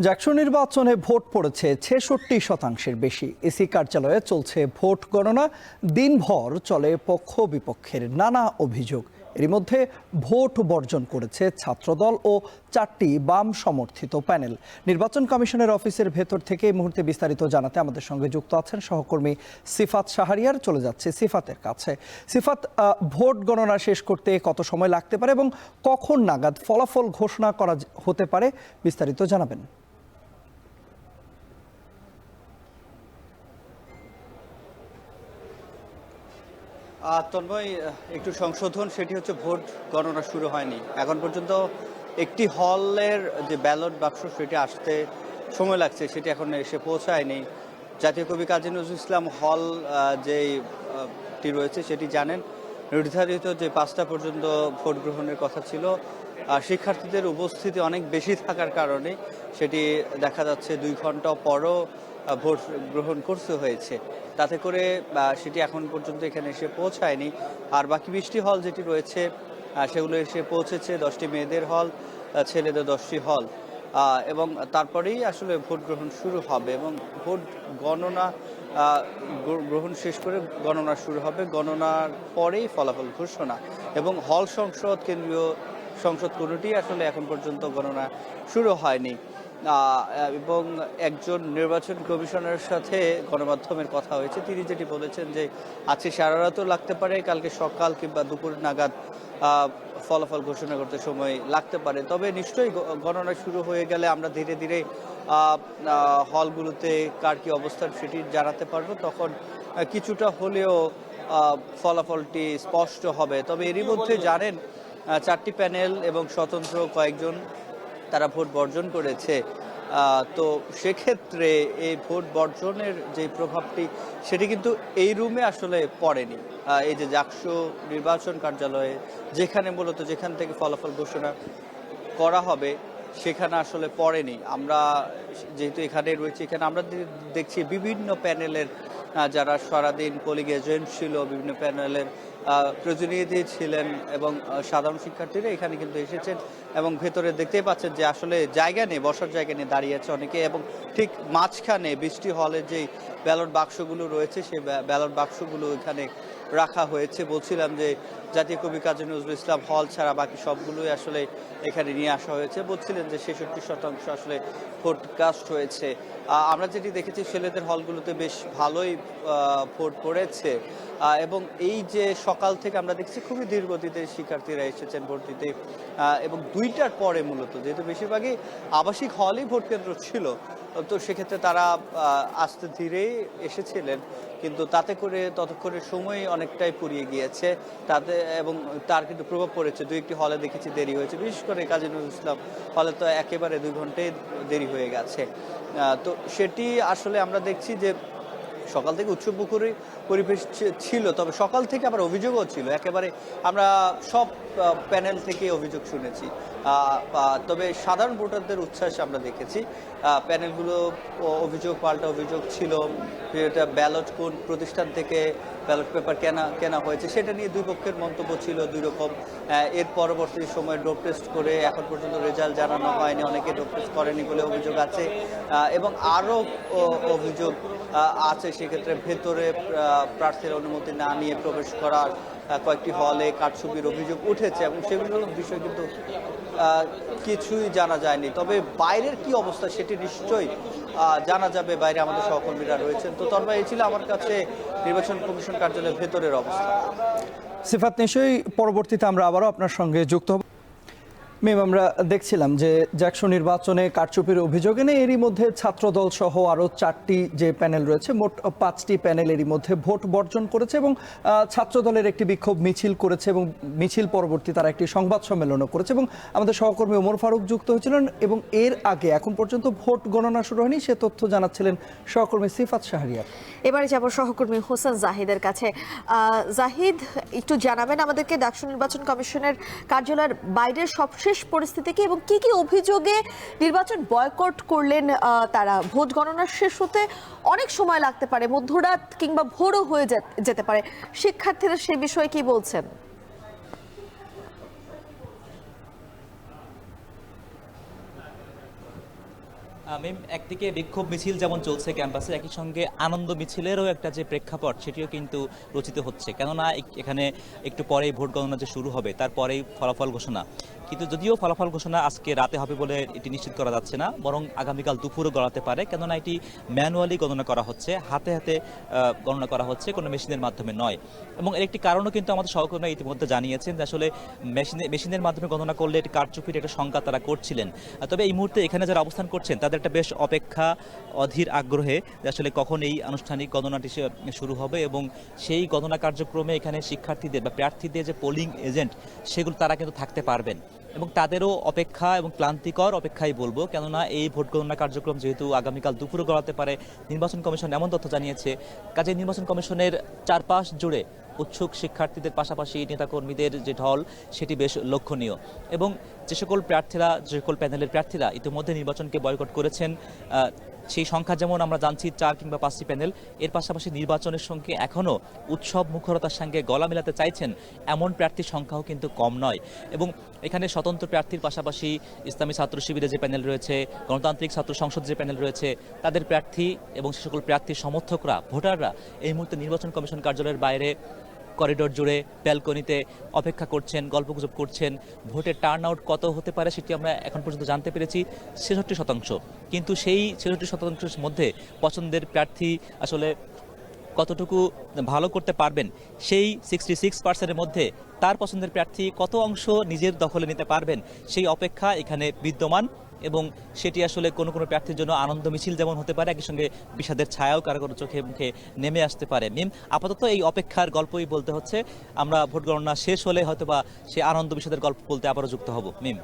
জাকসু নির্বাচনে ভোট পড়েছে ৬৬% বেশি। ইসি কার্যালয়ে চলছে ভোট গণনা। দিনভর চলে পক্ষ বিপক্ষের নানা অভিযোগ। এর মধ্যে ভোট বর্জন করেছে ছাত্রদল ও 4টি বাম সমর্থিত প্যানেল। নির্বাচন কমিশনের অফিসের ভেতর থেকে এই মুহূর্তে বিস্তারিত জানাতে আমাদের সঙ্গে যুক্ত আছেন সহকর্মী সিফাত শাহরিয়ার। চলে যাচ্ছে সিফাতের কাছে। সিফাত, ভোট গণনা শেষ করতে কত সময় লাগতে পারে এবং কখন নাগাদ ফলাফল ঘোষণা করা হতে পারে, বিস্তারিত জানাবেন। তন্ময়, একটু সংশোধন, সেটি হচ্ছে ভোট গণনা শুরু হয়নি এখন পর্যন্ত। একটি হলের যে ব্যালট বাক্স সেটি আসতে সময় লাগছে, সেটি এখন এসে পৌঁছায়নি। জাতীয় কবি কাজী নজরুল ইসলাম হল যেটি রয়েছে সেটি জানেন, নির্ধারিত যে 5টা পর্যন্ত ভোট গ্রহণের কথা ছিল, শিক্ষার্থীদের উপস্থিতি অনেক বেশি থাকার কারণে সেটি দেখা যাচ্ছে 2 ঘন্টা পরও ভোট গ্রহণ করতে হয়েছে। তাতে করে সেটি এখন পর্যন্ত এখানে এসে পৌঁছায়নি। আর বাকি 20টি হল যেটি রয়েছে সেগুলো এসে পৌঁছেছে। 10টি মেয়েদের হল, ছেলেদের 10টি হল, এবং তারপরেই আসলে ভোট গ্রহণ শুরু হবে এবং ভোট গণনা গ্রহণ শেষ করে গণনা শুরু হবে। গণনার পরেই ফলাফল ঘোষণা। এবং হল সংসদ, কেন্দ্রীয় সংসদ কোনোটি আসলে এখন পর্যন্ত গণনা শুরু হয়নি। এবং একজন নির্বাচন কমিশনারের সাথে গণমাধ্যমের কথা হয়েছে, তিনি যেটি বলেছেন যে আজকে সারা রাতও লাগতে পারে, কালকে সকাল কিংবা দুপুর নাগাদ ফলাফল ঘোষণা করতে সময় লাগতে পারে। তবে নিশ্চয়ই গণনা শুরু হয়ে গেলে আমরা ধীরে ধীরে হলগুলোতে কার কি অবস্থান সেটি জানাতে পারবো, তখন কিছুটা হলেও ফলাফলটি স্পষ্ট হবে। তবে এরই মধ্যে জানেন 4টি প্যানেল এবং স্বতন্ত্র কয়েকজন তারা ভোট বর্জন করেছে। তো সেক্ষেত্রে এই ভোট বর্জনের যে প্রভাবটি সেটি কিন্তু এই রুমে আসলে পড়েনি। এই যে জাকসু নির্বাচন কার্যালয়ে যেখান থেকে ফলাফল ঘোষণা করা হবে সেখানে আসলে পড়েনি। আমরা যেহেতু এখানে রয়েছি, এখানে আমরা দেখছি বিভিন্ন প্যানেলের যারা সারাদিন পোলিং এজেন্ট ছিল, বিভিন্ন প্যানেলের প্রতিনিধি ছিলেন এবং সাধারণ শিক্ষার্থীরা এখানে কিন্তু এসেছেন এবং ভেতরে দেখতেই পাচ্ছেন যে আসলে জায়গা নেই, বসার জায়গা নেই, দাঁড়িয়ে আছে অনেকে। এবং ঠিক মাঝখানে 20টি হলের যেই ব্যালট বাক্সগুলো রয়েছে সেই ব্যালট বাক্সগুলো এখানে রাখা হয়েছে। বলছিলাম যে জাতীয় কবি কাজী নজরুল ইসলাম হল ছাড়া বাকি সবগুলোই আসলে এখানে নিয়ে আসা হয়েছে। বলছিলেন যে 66% আসলে ভোট কাস্ট হয়েছে। আমরা যেটি দেখেছি ছেলেদের হলগুলোতে বেশ ভালোই ভোট পড়েছে। এবং এই যে সকাল থেকে আমরা দেখছি খুবই ধীরগতিতে শিক্ষার্থীরা এসেছেন ভোট দিতে। এবং 2টার পরে মূলত, যেহেতু বেশিরভাগই আবাসিক হলেই ভোট কেন্দ্র ছিল, তো সেক্ষেত্রে তারা আস্তে ধীরে এসেছিলেন, কিন্তু তাতে করে ততক্ষণের সময় অনেকটাই পুড়িয়ে গিয়েছে তাতে, এবং তার কিন্তু প্রভাব পড়েছে। 2-1টি হলে দেখেছি দেরি হয়েছে, বিশেষ করে কাজী নজরুল ইসলাম হলে তো একেবারে 2 ঘন্টায় দেরি হয়ে গেছে। তো সেটি আসলে আমরা দেখছি যে সকাল থেকে উৎসবমুখরই পরিবেশ ছিল, তবে সকাল থেকে আবার অভিযোগও ছিল। একেবারে আমরা সব প্যানেল থেকে অভিযোগ শুনেছি, তবে সাধারণ ভোটারদের উচ্ছ্বাস আমরা দেখেছি। প্যানেলগুলো পাল্টা অভিযোগ ছিল, এটা ব্যালট কোন প্রতিষ্ঠান থেকে ব্যালট পেপার কেনা হয়েছে সেটা নিয়ে 2 পক্ষের মন্তব্য ছিল 2 রকম। এর পরবর্তী সময়ে ডোপ টেস্ট করে এখন পর্যন্ত রেজাল্ট জানানো হয়নি, অনেকে ডোপ টেস্ট করেনি বলে অভিযোগ আছে। এবং আরও অভিযোগ আছে, সেক্ষেত্রে ভেতরে প্রার্থীর অনুমতি না নিয়ে প্রবেশ করার কয়েকটি হলে কারচুপির অভিযোগ উঠেছে এবং সেগুলোর বিষয় কিন্তু কিছুই জানা যায়নি। তবে বাইরের কি অবস্থা সেটি নিশ্চয়ই জানা যাবে, বাইরে আমাদের সহকর্মীরা রয়েছেন। তো তন্ময়, এই ছিল আমার কাছে নির্বাচন কমিশন কার্যালয়ের ভেতরের অবস্থা। সিফাত, নিশ্চয়ই পরবর্তীতে আমরা আবারও আপনার সঙ্গে যুক্ত হব। ম্যাম, আমরা দেখছিলাম যে জাকসু নির্বাচনে কারচুপির অভিযোগ এনে এরই মধ্যে ছাত্রদল সহ আরও 4টি যে প্যানেল রয়েছে, মোট 5টি প্যানেল এরই মধ্যে ভোট বর্জন করেছে এবং ছাত্রদলের একটি বিক্ষোভ মিছিল করেছে এবং মিছিল পরবর্তী তারা একটি সংবাদ সম্মেলনও করেছে এবং আমাদের সহকর্মী ওমর ফারুক যুক্ত হয়েছিলেন। এবং এর আগে এখন পর্যন্ত ভোট গণনা শুরু হয়নি, সে তথ্য জানাচ্ছিলেন সহকর্মী সিফাত শাহরিয়ার। এবারে যাব সহকর্মী হোসেন জাহিদের কাছে। জাহিদ, একটু জানাবেন আমাদেরকে জাকসু নির্বাচন কমিশনের কার্যালয়ের বাইরের সবশেষ পরিস্থিতি কি এবং কি কি অভিযোগে নির্বাচন বয়কট করলেন তারা? ভোট গণনা শেষ হতে অনেক সময় লাগতে পারে, মধ্যরাত কিংবা ভোরও হয়ে যেতে পারে, শিক্ষার্থীরা সে বিষয়ে কি বলছেন? মিম, একদিকে বিক্ষোভ মিছিল যেমন চলছে ক্যাম্পাসে, একই সঙ্গে আনন্দ মিছিলেরও একটা যে প্রেক্ষাপট সেটিও কিন্তু রচিত হচ্ছে। কেননা এখানে একটু পরেই ভোট গণনা যে শুরু হবে, তারপরেই ফলাফল ঘোষণা। কিন্তু যদিও ফলাফল ঘোষণা আজকে রাতে হবে বলে এটি নিশ্চিত করা যাচ্ছে না, বরং আগামীকাল দুপুরও গড়াতে পারে। কেননা এটি ম্যানুয়ালি গণনা করা হচ্ছে, হাতে হাতে গণনা করা হচ্ছে, কোনো মেশিনের মাধ্যমে নয়। এবং এর একটি কারণও কিন্তু আমাদের সহকর্মীরা ইতিমধ্যে জানিয়েছেন যে আসলে মেশিনের মাধ্যমে গণনা করলে এটি কারচুপির একটা শঙ্কা তারা করছিলেন। তবে এই মুহূর্তে এখানে যারা অবস্থান করছেন তাদের একটা বেশ অপেক্ষা, অধীর আগ্রহে যে আসলে কখন এই আনুষ্ঠানিক গণনাটি শুরু হবে এবং সেই গণনা কার্যক্রমে এখানে শিক্ষার্থীদের বা প্রার্থীদের যে পোলিং এজেন্ট সেগুলো তারা কিন্তু থাকতে পারবেন এবং তাদেরও অপেক্ষা এবং ক্লান্তিকর অপেক্ষাই বলবো। কেননা এই ভোট গণনা কার্যক্রম যেহেতু আগামীকাল দুপুরে গড়াতে পারে, নির্বাচন কমিশন এমন তথ্য জানিয়েছে, কাজে নির্বাচন কমিশনের চারপাশ জুড়ে উৎসুক শিক্ষার্থীদের পাশাপাশি নেতাকর্মীদের যে ঢল সেটি বেশ লক্ষণীয়। এবং যে সকল প্যানেলের প্রার্থীরা ইতিমধ্যে নির্বাচনকে বয়কট করেছেন, সেই সংখ্যা যেমন আমরা জানছি 4 কিংবা 5টি প্যানেল, এর পাশাপাশি নির্বাচনের সঙ্গে এখনও উৎসব মুখরতার সঙ্গে গলা মেলাতে চাইছেন এমন প্রার্থীর সংখ্যাও কিন্তু কম নয়। এবং এখানে স্বতন্ত্র প্রার্থীর পাশাপাশি ইসলামী ছাত্র শিবিরের যে প্যানেল রয়েছে, গণতান্ত্রিক ছাত্র সংসদ যে প্যানেল রয়েছে, তাদের প্রার্থী এবং সে সকল প্রার্থীর সমর্থকরা, ভোটাররা এই মুহূর্তে নির্বাচন কমিশন কার্যালয়ের বাইরে করিডোর জুড়ে ব্যালকনিতে অপেক্ষা করছেন, গল্পগুজব করছেন। ভোটের টার্ন আউট কত হতে পারে সেটি আমরা এখন পর্যন্ত জানতে পেরেছি 66%। কিন্তু সেই 66%-এর মধ্যে পছন্দের প্রার্থী আসলে কতটুকু ভালো করতে পারবেন, সেই 66%-এর মধ্যে তার পছন্দের প্রার্থী কত অংশ নিজের দখলে নিতে পারবেন, সেই অপেক্ষা এখানে বিদ্যমান। এবং সেটি আসলে কোনো কোনো প্রার্থীর জন্য আনন্দ মিছিল যেমন হতে পারে, একই সঙ্গে বিষাদের ছায়াও কারো কারো চোখে মুখে নেমে আসতে পারে। মিম, আপাতত এই অপেক্ষার গল্পই বলতে হচ্ছে। আমরা ভোট গণনা শেষ হলে হয়তোবা সে আনন্দ বিষাদের গল্প বলতে আবারও যুক্ত হব। মিম।